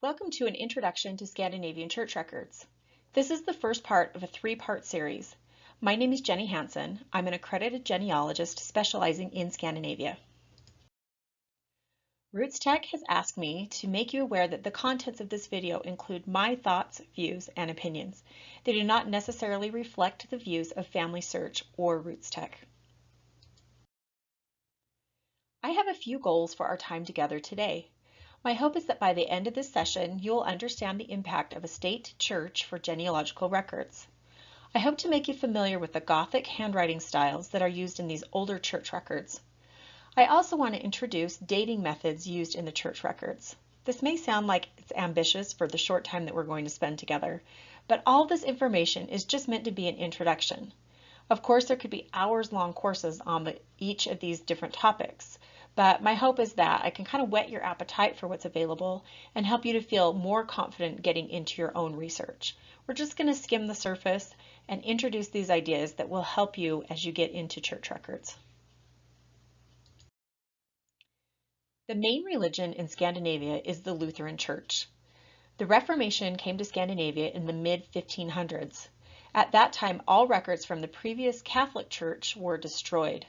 Welcome to an introduction to Scandinavian church records. This is the first part of a three-part series. My name is Jenny Hansen. I'm an accredited genealogist specializing in Scandinavia. RootsTech has asked me to make you aware that the contents of this video include my thoughts, views, and opinions. They do not necessarily reflect the views of FamilySearch or RootsTech. I have a few goals for our time together today. My hope is that by the end of this session, you will understand the impact of a state church for genealogical records. I hope to make you familiar with the Gothic handwriting styles that are used in these older church records. I also want to introduce dating methods used in the church records. This may sound like it's ambitious for the short time that we're going to spend together, but all this information is just meant to be an introduction. Of course, there could be hours-long courses on each of these different topics. But my hope is that I can kind of whet your appetite for what's available and help you to feel more confident getting into your own research. We're just going to skim the surface and introduce these ideas that will help you as you get into church records. The main religion in Scandinavia is the Lutheran Church. The Reformation came to Scandinavia in the mid-1500s. At that time, all records from the previous Catholic Church were destroyed.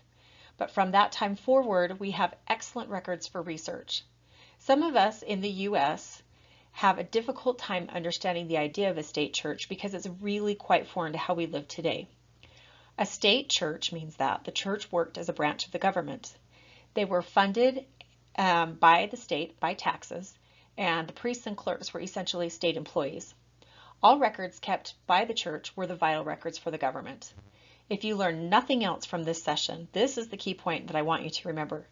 But from that time forward, we have excellent records for research. Some of us in the U.S. have a difficult time understanding the idea of a state church because it's really quite foreign to how we live today. A state church means that the church worked as a branch of the government. They were funded by the state by taxes, and the priests and clerks were essentially state employees. All records kept by the church were the vital records for the government. If you learn nothing else from this session, this is the key point that I want you to remember.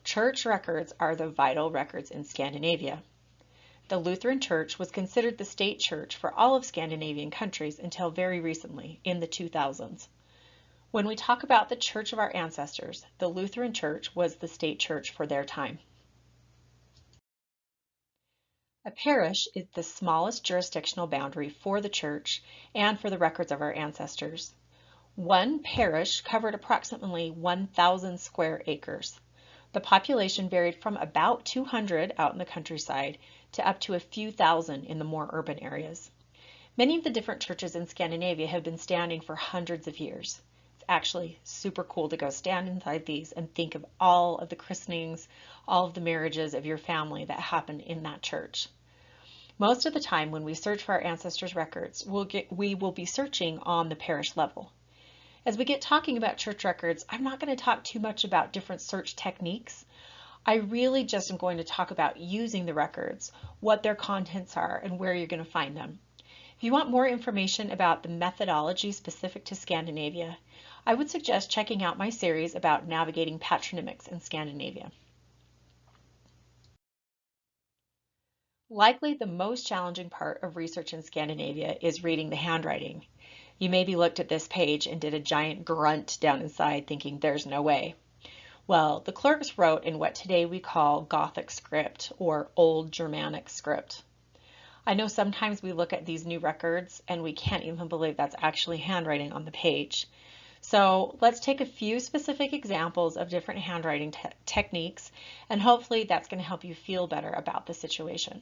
Church records are the vital records in Scandinavia. The Lutheran Church was considered the state church for all of Scandinavian countries until very recently, in the 2000s. When we talk about the church of our ancestors, the Lutheran Church was the state church for their time. A parish is the smallest jurisdictional boundary for the church and for the records of our ancestors. One parish covered approximately 1,000 square acres. The population varied from about 200 out in the countryside to up to a few thousand in the more urban areas. Many of the different churches in Scandinavia have been standing for hundreds of years. It's actually super cool to go stand inside these and think of all of the christenings, all of the marriages of your family that happened in that church. Most of the time when we search for our ancestors' records, we will be searching on the parish level. As we get talking about church records, I'm not going to talk too much about different search techniques. I really just am going to talk about using the records, what their contents are, and where you're going to find them. If you want more information about the methodology specific to Scandinavia, I would suggest checking out my series about navigating patronymics in Scandinavia. Likely the most challenging part of research in Scandinavia is reading the handwriting. You maybe looked at this page and did a giant grunt down inside thinking there's no way. Well, the clerks wrote in what today we call Gothic script or Old Germanic script. I know sometimes we look at these new records and we can't even believe that's actually handwriting on the page. So let's take a few specific examples of different handwriting techniques, and hopefully that's going to help you feel better about the situation.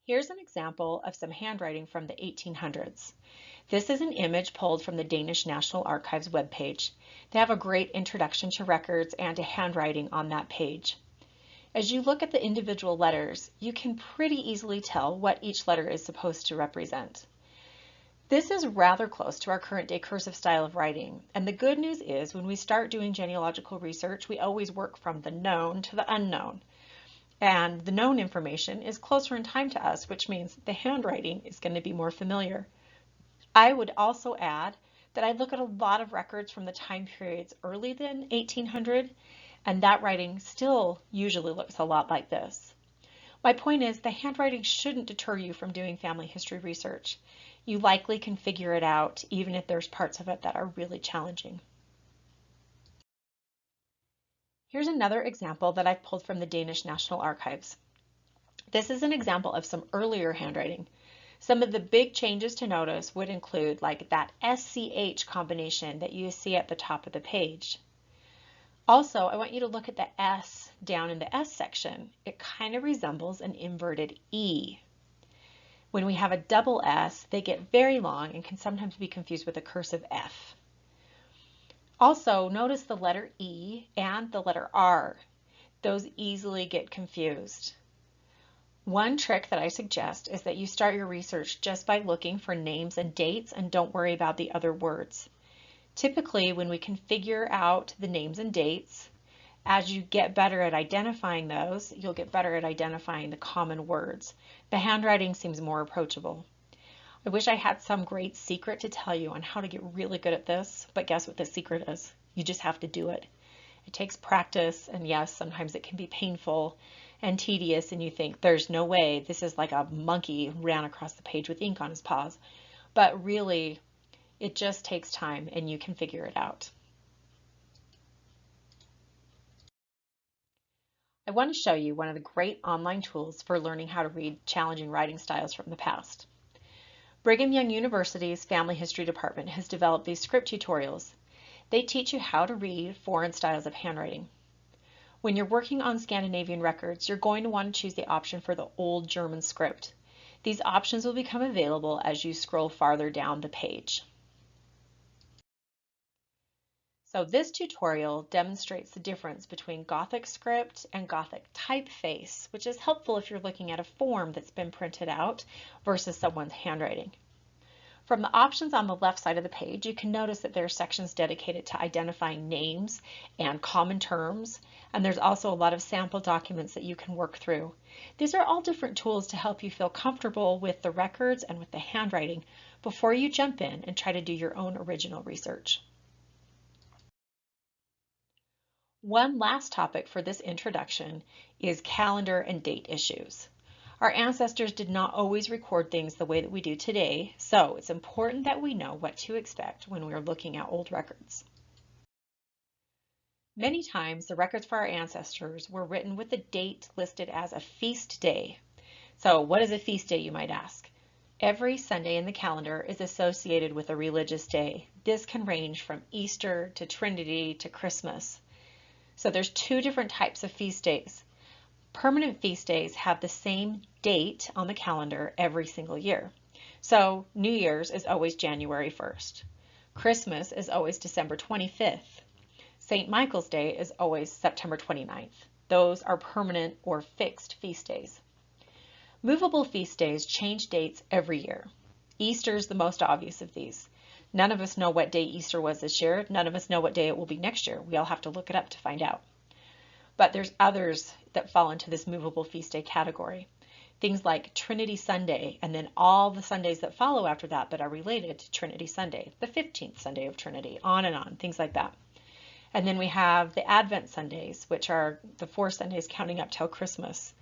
Here's an example of some handwriting from the 1800s. This is an image pulled from the Danish National Archives webpage. They have a great introduction to records and to handwriting on that page. As you look at the individual letters, you can pretty easily tell what each letter is supposed to represent. This is rather close to our current day cursive style of writing, and the good news is when we start doing genealogical research, we always work from the known to the unknown. And the known information is closer in time to us, which means the handwriting is going to be more familiar. I would also add that I look at a lot of records from the time periods earlier than 1800, and that writing still usually looks a lot like this. My point is the handwriting shouldn't deter you from doing family history research. You likely can figure it out even if there's parts of it that are really challenging. Here's another example that I've pulled from the Danish National Archives. This is an example of some earlier handwriting. Some of the big changes to notice would include like that SCH combination that you see at the top of the page. Also, I want you to look at the S down in the S section. It kind of resembles an inverted E. When we have a double S, they get very long and can sometimes be confused with a cursive F. Also, notice the letter E and the letter R. Those easily get confused. One trick that I suggest is that you start your research just by looking for names and dates and don't worry about the other words. Typically, when we can figure out the names and dates, as you get better at identifying those, you'll get better at identifying the common words. The handwriting seems more approachable. I wish I had some great secret to tell you on how to get really good at this, but guess what the secret is? You just have to do it. It takes practice, and yes, sometimes it can be painful and tedious, and you think, there's no way, this is like a monkey ran across the page with ink on his paws. But really, it just takes time, and you can figure it out. I want to show you one of the great online tools for learning how to read challenging writing styles from the past. Brigham Young University's Family History Department has developed these script tutorials. They teach you how to read foreign styles of handwriting. When you're working on Scandinavian records, you're going to want to choose the option for the Old German script. These options will become available as you scroll farther down the page. So this tutorial demonstrates the difference between Gothic script and Gothic typeface, which is helpful if you're looking at a form that's been printed out versus someone's handwriting. From the options on the left side of the page, you can notice that there are sections dedicated to identifying names and common terms, and there's also a lot of sample documents that you can work through. These are all different tools to help you feel comfortable with the records and with the handwriting before you jump in and try to do your own original research. One last topic for this introduction is calendar and date issues. Our ancestors did not always record things the way that we do today, so it's important that we know what to expect when we are looking at old records. Many times, the records for our ancestors were written with the date listed as a feast day. So what is a feast day, you might ask? Every Sunday in the calendar is associated with a religious day. This can range from Easter to Trinity to Christmas. So there's two different types of feast days. Permanent feast days have the same date on the calendar every single year. So New Year's is always January 1st. Christmas is always December 25th. St. Michael's Day is always September 29th. Those are permanent or fixed feast days. Movable feast days change dates every year. Easter is the most obvious of these. None of us know what day Easter was this year. None of us know what day it will be next year. We all have to look it up to find out. But there's others that fall into this movable feast day category. Things like Trinity Sunday, and then all the Sundays that follow after that that are related to Trinity Sunday, the 15th Sunday of Trinity, on, things like that. And then we have the Advent Sundays, which are the 4 Sundays counting up till Christmas.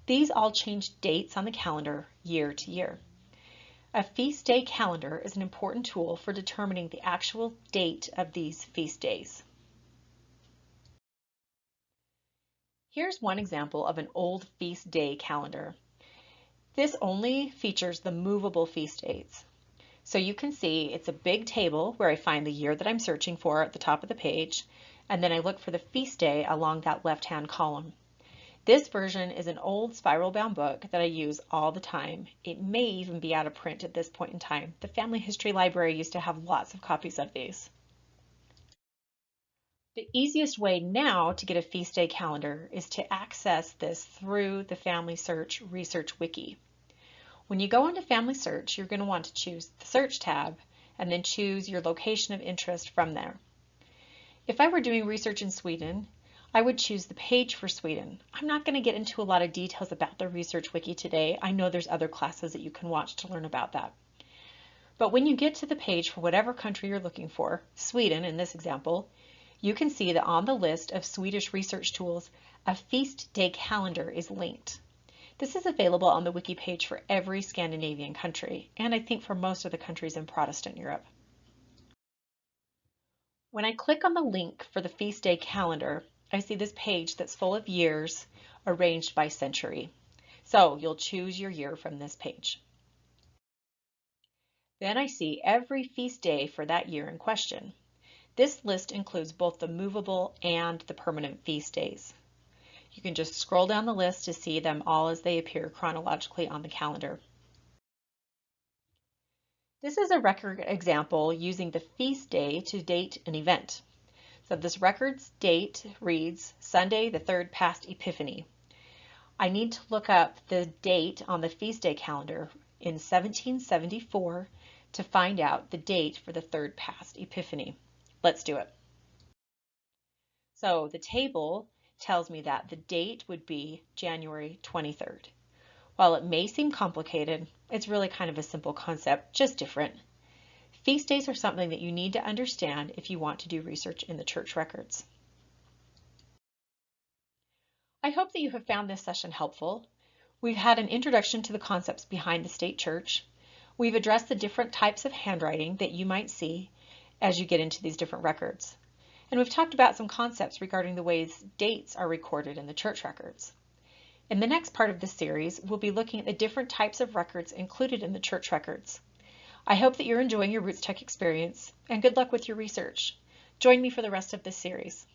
These all change dates on the calendar year to year. A feast day calendar is an important tool for determining the actual date of these feast days. Here's one example of an old feast day calendar. This only features the movable feast dates. So you can see it's a big table where I find the year that I'm searching for at the top of the page, and then I look for the feast day along that left-hand column. This version is an old spiral-bound book that I use all the time. It may even be out of print at this point in time. The Family History Library used to have lots of copies of these. The easiest way now to get a feast day calendar is to access this through the FamilySearch Research Wiki. When you go into FamilySearch, you're going to want to choose the Search tab and then choose your location of interest from there. If I were doing research in Sweden, I would choose the page for Sweden. I'm not going to get into a lot of details about the Research Wiki today. I know there's other classes that you can watch to learn about that. But when you get to the page for whatever country you're looking for, Sweden in this example, you can see that on the list of Swedish research tools, a feast day calendar is linked. This is available on the wiki page for every Scandinavian country, and I think for most of the countries in Protestant Europe. When I click on the link for the feast day calendar, I see this page that's full of years arranged by century. So you'll choose your year from this page. Then I see every feast day for that year in question. This list includes both the movable and the permanent feast days. You can just scroll down the list to see them all as they appear chronologically on the calendar. This is a record example using the feast day to date an event. So this record's date reads Sunday, the 3rd past Epiphany. I need to look up the date on the feast day calendar in 1774 to find out the date for the 3rd past Epiphany. Let's do it. So the table tells me that the date would be January 23rd. While it may seem complicated, it's really kind of a simple concept, just different. Feast days are something that you need to understand if you want to do research in the church records. I hope that you have found this session helpful. We've had an introduction to the concepts behind the state church. We've addressed the different types of handwriting that you might see as you get into these different records. And we've talked about some concepts regarding the ways dates are recorded in the church records. In the next part of this series, we'll be looking at the different types of records included in the church records. I hope that you're enjoying your RootsTech experience, and good luck with your research. Join me for the rest of this series.